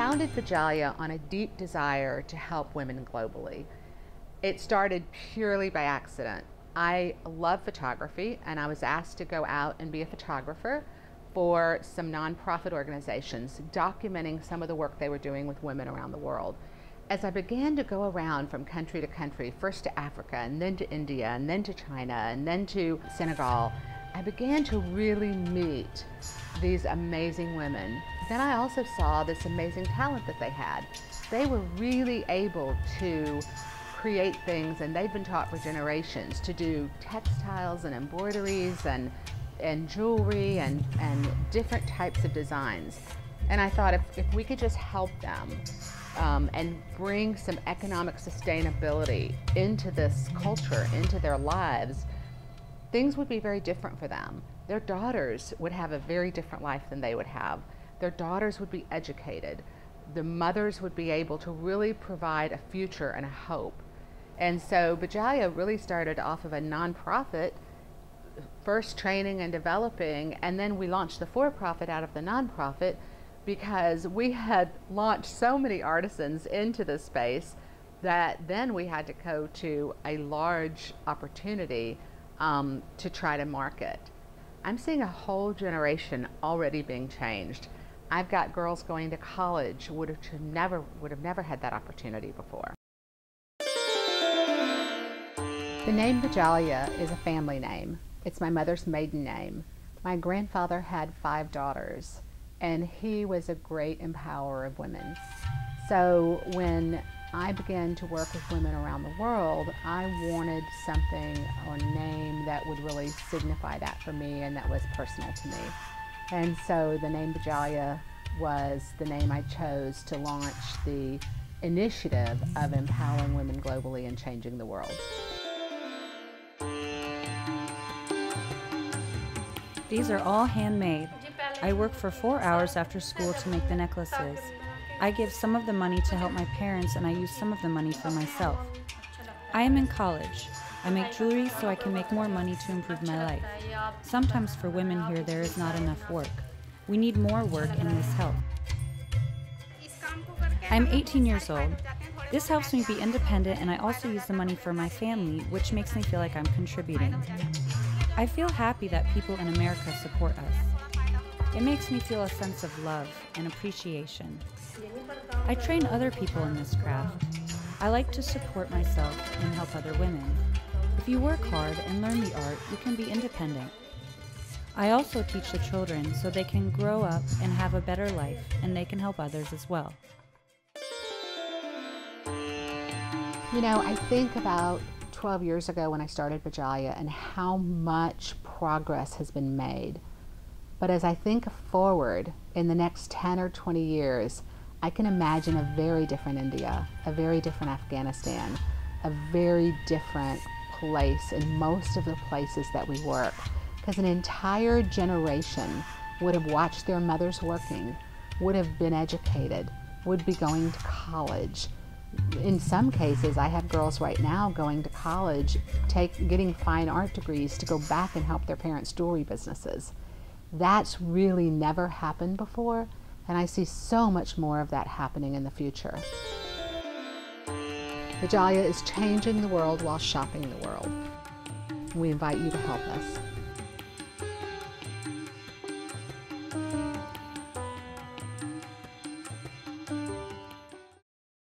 founded Bajalia on a deep desire to help women globally. It started purely by accident. I love photography, and I was asked to go out and be a photographer for some nonprofit organizations documenting some of the work they were doing with women around the world. As I began to go around from country to country, first to Africa, and then to India, and then to China, and then to Senegal, I began to really meet these amazing women. Then I also saw this amazing talent that they had. They were really able to create things, and they've been taught for generations to do textiles and embroideries and jewelry and different types of designs. And I thought if we could just help them and bring some economic sustainability into this culture, into their lives, things would be very different for them. Their daughters would have a very different life than they would have. Their daughters would be educated. The mothers would be able to really provide a future and a hope. And so Bajalia really started off of a nonprofit, first training and developing, and then we launched the for-profit out of the nonprofit because we had launched so many artisans into the space that then we had to go to a large opportunity to try to market. I'm seeing a whole generation already being changed. I've got girls going to college would have never had that opportunity before. The name Bajalia is a family name. It's my mother's maiden name. My grandfather had 5 daughters, and he was a great empowerer of women. So when I began to work with women around the world, I wanted something or a name that would really signify that for me and that was personal to me. And so the name Bajalia was the name I chose to launch the initiative of empowering women globally and changing the world. These are all handmade. I work for 4 hours after school to make the necklaces. I give some of the money to help my parents, and I use some of the money for myself. I am in college. I make jewelry so I can make more money to improve my life. Sometimes for women here there is not enough work. We need more work, and this helps. I'm 18 years old. This helps me be independent, and I also use the money for my family, which makes me feel like I'm contributing. I feel happy that people in America support us. It makes me feel a sense of love and appreciation. I train other people in this craft. I like to support myself and help other women. If you work hard and learn the art, you can be independent. I also teach the children so they can grow up and have a better life, and they can help others as well. You know, I think about 12 years ago when I started Bajalia and how much progress has been made. But as I think forward in the next 10 or 20 years, I can imagine a very different India, a very different Afghanistan, a very different place in most of the places that we work. Because an entire generation would have watched their mothers working, would have been educated, would be going to college. In some cases, I have girls right now going to college, getting fine art degrees to go back and help their parents' jewelry businesses. That's really never happened before, and I see so much more of that happening in the future. Bajalia is changing the world while shopping the world. We invite you to help us.